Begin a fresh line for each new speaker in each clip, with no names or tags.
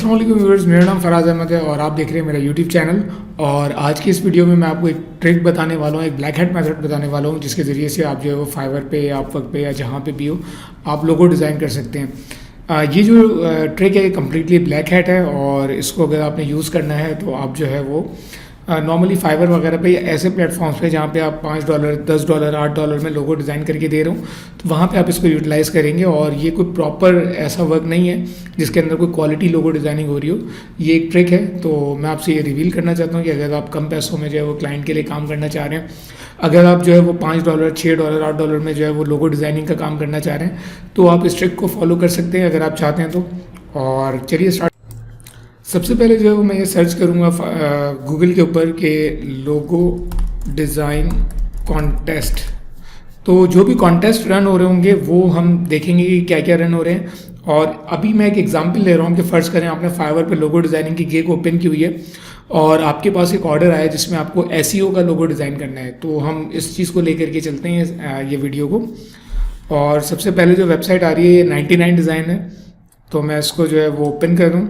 अस्सलाम वालेकुम व्यूअर्स, मेरा नाम फराज अहमद है और आप देख रहे हैं मेरा यूट्यूब चैनल। और आज की इस वीडियो में मैं आपको एक ट्रिक बताने वाला हूँ, एक ब्लैक हैट मेथड बताने वाला हूँ, जिसके ज़रिए से आप जो है वो फाइवर पे या अपवर्क पे या जहाँ पे भी हो आप लोगो डिज़ाइन कर सकते हैं। ये जो ट्रिक है ये कम्प्लीटली ब्लैक हैट है और इसको अगर आपने यूज़ करना है तो आप जो है वो नॉर्मली फाइवर वगैरह पे या ऐसे प्लेटफॉर्म्स पे जहाँ पे आप $5, $10, $8 में लोगो डिज़ाइन करके दे रहे हो, तो वहाँ पे आप इसको यूटिलाइज़ करेंगे। और ये कोई प्रॉपर ऐसा वर्क नहीं है जिसके अंदर कोई क्वालिटी लोगो डिज़ाइनिंग हो रही हो। ये एक ट्रिक है, तो मैं आपसे ये रिवील करना चाहता हूँ कि अगर आप कम पैसों में जो है वो क्लाइंट के लिए काम करना चाह रहे हैं, अगर आप जो है वो $5, $6, $8 में जो है वो लोगो डिज़ाइनिंग का काम करना चाह रहे हैं, तो आप इस ट्रिक को फॉलो कर सकते हैं अगर आप चाहते हैं तो। और चलिए स्टार्ट। सबसे पहले जो है वो मैं ये सर्च करूँगा गूगल के ऊपर कि लोगो डिज़ाइन कॉन्टेस्ट। तो जो भी कॉन्टेस्ट रन हो रहे होंगे वो हम देखेंगे कि क्या क्या रन हो रहे हैं। और अभी मैं एक एग्जांपल ले रहा हूँ कि फ़र्ज़ करें आपने फाइवर पे लोगो डिज़ाइनिंग की गिग ओपन की हुई है और आपके पास एक ऑर्डर आया जिसमें आपको एसईओ का लोगो डिज़ाइन करना है। तो हम इस चीज़ को लेकर के चलते हैं ये वीडियो को। और सबसे पहले जो वेबसाइट आ रही है ये 99 डिज़ाइन है, तो मैं इसको जो है वो ओपन कर दूँ।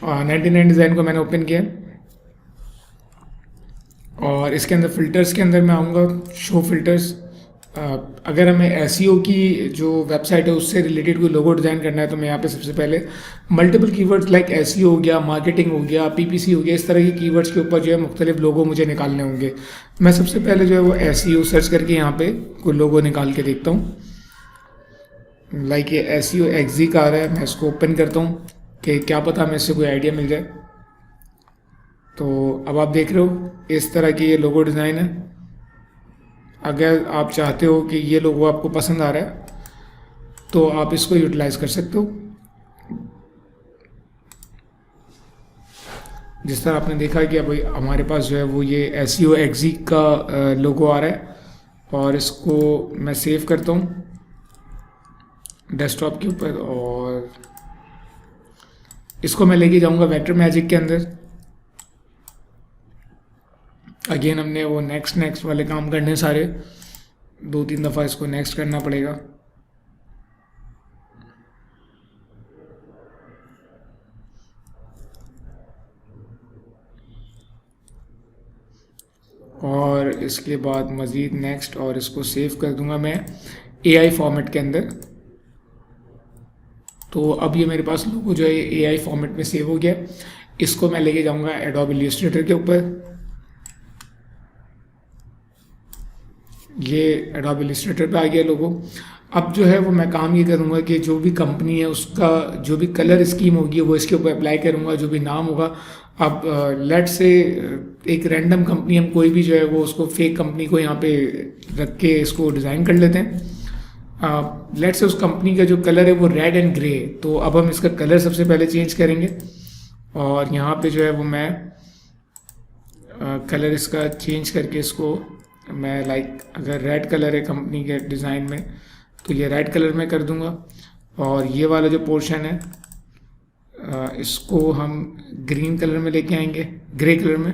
99 डिज़ाइन को मैंने ओपन किया और इसके अंदर फ़िल्टर्स के अंदर मैं आऊँगा, शो फ़िल्टर्स। अगर हमें एसईओ की जो वेबसाइट है उससे रिलेटेड कोई लोगो डिज़ाइन करना है तो मैं यहाँ पे सबसे पहले मल्टीपल कीवर्ड्स लाइक एसईओ हो गया, मार्केटिंग हो गया, पीपीसी हो गया, इस तरह के कीवर्ड्स के ऊपर जो है मुख्तलिफ लोगो मुझे निकालने होंगे। मैं सबसे पहले जो है वो एसईओ सर्च करके यहाँ पे कोई लोगो निकाल के देखता हूँ। लाइक ये एसईओ एक्जी का आ रहा है, मैं इसको ओपन करता हूँ कि क्या पता हमें इससे कोई आइडिया मिल जाए। तो अब आप देख रहे हो इस तरह की ये लोगो डिज़ाइन है। अगर आप चाहते हो कि ये लोगो आपको पसंद आ रहा है तो आप इसको यूटिलाइज़ कर सकते हो। जिस तरह आपने देखा कि अब हमारे पास जो है वो ये एसईओ एक्जी का लोगो आ रहा है और इसको मैं सेव करता हूँ डेस्कटॉप के ऊपर और इसको मैं लेके जाऊंगा वेक्टर मैजिक के अंदर। अगेन हमने वो नेक्स्ट वाले काम करने सारे, 2-3 दफ़ा इसको नेक्स्ट करना पड़ेगा। और इसके बाद मज़ीद नेक्स्ट और इसको सेव कर दूंगा मैं एआई फॉर्मेट के अंदर। तो अब ये मेरे पास लोगो जो है एआई फॉर्मेट में सेव हो गया। इसको मैं लेके जाऊंगा एडोब इलस्ट्रेटर के ऊपर। ये एडोब इलस्ट्रेटर पे आ गया लोगो। अब जो है वो मैं काम ये करूँगा कि जो भी कंपनी है उसका जो भी कलर स्कीम होगी वो इसके ऊपर अप्लाई करूँगा, जो भी नाम होगा। अब लेट से एक रैंडम कंपनी, हम कोई भी जो है वो उसको फेक कंपनी को यहाँ पे रख के इसको डिज़ाइन कर लेते हैं। लेट्स से उस कंपनी का जो कलर है वो रेड एंड ग्रे। तो अब हम इसका कलर सबसे पहले चेंज करेंगे और यहाँ पे जो है वो मैं कलर इसका चेंज करके इसको मैं लाइक अगर रेड कलर है कंपनी के डिज़ाइन में तो ये रेड कलर में कर दूंगा। और ये वाला जो पोर्शन है इसको हम ग्रीन कलर में लेके आएंगे, ग्रे कलर में।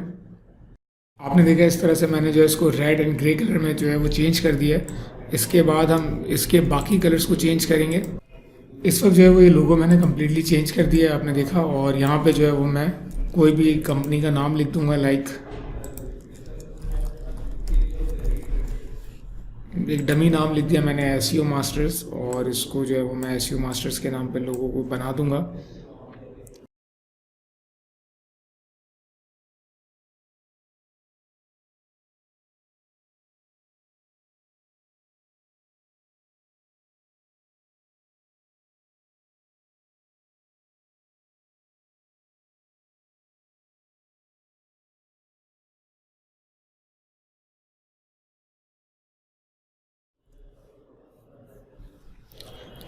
आपने देखा इस तरह से मैंने जो है इसको रेड एंड ग्रे कलर में जो है वो चेंज कर दिया है। इसके बाद हम इसके बाकी कलर्स को चेंज करेंगे। इस वक्त जो है वो ये लोगो मैंने कम्प्लीटली चेंज कर दिया है, आपने देखा। और यहाँ पे जो है वो मैं कोई भी कंपनी का नाम लिख दूंगा, लाइक एक डमी नाम लिख दिया मैंने एसईओ मास्टर्स, और इसको जो है वो मैं एसईओ मास्टर्स के नाम पे लोगों को बना दूंगा।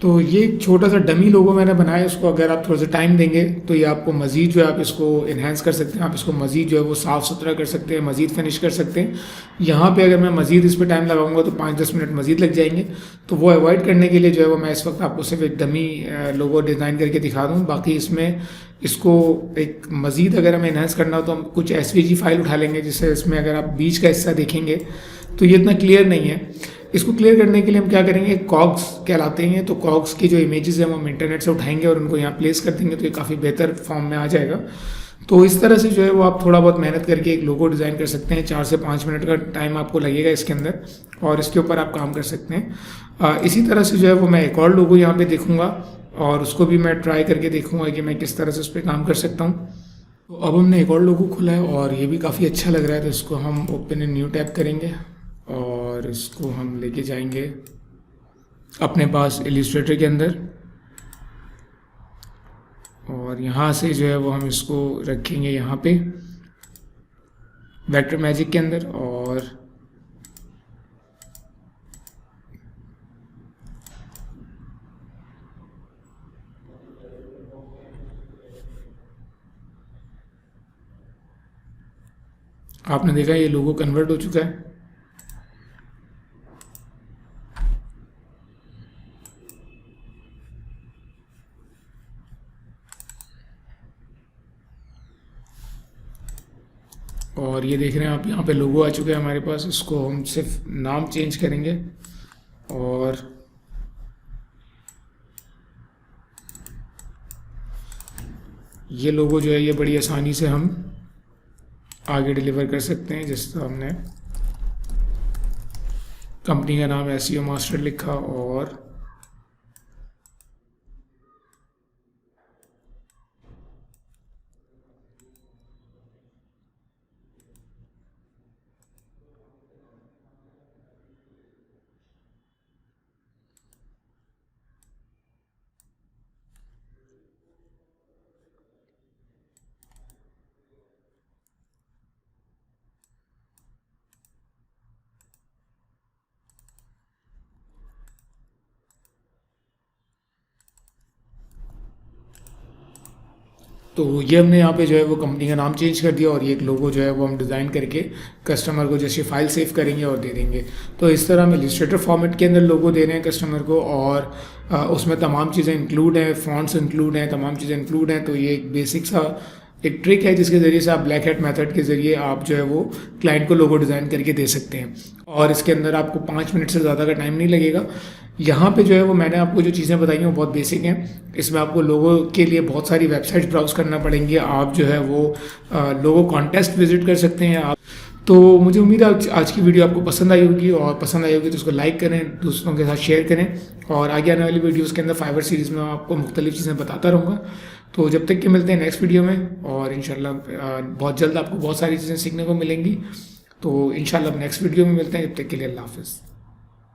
तो ये एक छोटा सा डमी लोगो मैंने बनाया। इसको अगर आप थोड़ा सा टाइम देंगे तो ये आपको मज़ीद जो है आप इसको इन्हेंस कर सकते हैं, आप इसको मज़ीद जो है वो साफ़ सुथरा कर सकते हैं, मज़ीद फिनिश कर सकते हैं। यहाँ पे अगर मैं मज़ीद इस पर टाइम लगाऊंगा तो 5-10 मिनट मज़ीद लग जाएंगे। तो वो अवॉइड करने के लिए जो है वो मैं इस वक्त आपको सिर्फ एक डमी लोगो डिज़ाइन करके दिखा दूँ। बाकी इसमें इसको एक मज़ीद अगर हमें इन्हेंस करना हो तो हम कुछ SVG फाइल उठा लेंगे, जिससे इसमें अगर आप बीच का हिस्सा देखेंगे तो ये इतना क्लियर नहीं है। इसको क्लियर करने के लिए हम क्या करेंगे, कॉग्स कहलाते हैं, तो कॉग्स की जो इमेजेस हैं वो हम इंटरनेट से उठाएंगे और उनको यहाँ प्लेस कर देंगे, तो ये काफ़ी बेहतर फॉर्म में आ जाएगा। तो इस तरह से जो है वो आप थोड़ा बहुत मेहनत करके एक लोगो डिज़ाइन कर सकते हैं। 4 से 5 मिनट का टाइम आपको लगेगा इसके अंदर, और इसके ऊपर आप काम कर सकते हैं। इसी तरह से जो है वो मैं एक और लोगो यहाँ पे देखूँगा और उसको भी मैं ट्राई करके देखूँगा कि मैं किस तरह से उस पर काम कर सकता हूँ। तो अब हमने एक और लोगो खोला है और ये भी काफ़ी अच्छा लग रहा है, तो इसको हम ओपन इन न्यू टैब करेंगे और इसको हम लेके जाएंगे अपने पास इलिस्ट्रेटर के अंदर, और यहाँ से जो है वो हम इसको रखेंगे यहाँ पे वेक्टर मैजिक के अंदर। और आपने देखा ये लोगो कन्वर्ट हो चुका है। और ये देख रहे हैं आप, यहाँ पे लोगो आ चुका है हमारे पास। इसको हम सिर्फ नाम चेंज करेंगे और ये लोगो जो है ये बड़ी आसानी से हम आगे डिलीवर कर सकते हैं। जिस तरह हमने कंपनी का नाम एसईओ मास्टर लिखा और तो ये हमने यहाँ पे जो है वो कंपनी का नाम चेंज कर दिया और ये एक लोगो जो है वो हम डिज़ाइन करके कस्टमर को जैसे फाइल सेव करेंगे और दे देंगे। तो इस तरह हम इलिस्ट्रेटर फॉर्मेट के अंदर लोगो दे रहे हैं कस्टमर को, और उसमें तमाम चीज़ें इंक्लूड हैं, फॉन्ट्स इंक्लूड हैं, तमाम चीज़ें इंक्लूड हैं। तो ये एक बेसिक सा एक ट्रिक है जिसके ज़रिए से आप ब्लैक हैट मेथड के ज़रिए आप जो है वो क्लाइंट को लोगो डिज़ाइन करके दे सकते हैं, और इसके अंदर आपको 5 मिनट से ज़्यादा का टाइम नहीं लगेगा। यहाँ पे जो है वो मैंने आपको जो चीज़ें बताई हैं वो बहुत बेसिक हैं। इसमें आपको लोगों के लिए बहुत सारी वेबसाइट्स ब्राउज़ करना पड़ेंगी। आप जो है वो लोगो कॉन्टेस्ट विजिट कर सकते हैं आप। तो मुझे उम्मीद है आज की वीडियो आपको पसंद आई होगी, और पसंद आई होगी तो उसको लाइक करें, दूसरों के साथ शेयर करें, और आगे आने वाली वीडियोज़ के अंदर फाइवर सीरीज़ में आपको मुख्तलिफ चीज़ें बताता रहूँगा। तो जब तक कि मिलते हैं नेक्स्ट वीडियो में, और इंशाल्लाह बहुत जल्द आपको बहुत सारी चीज़ें सीखने को मिलेंगी। तो इंशाल्लाह नेक्स्ट वीडियो में मिलते हैं, जब तक के लिए अल्लाह हाफ़िज़।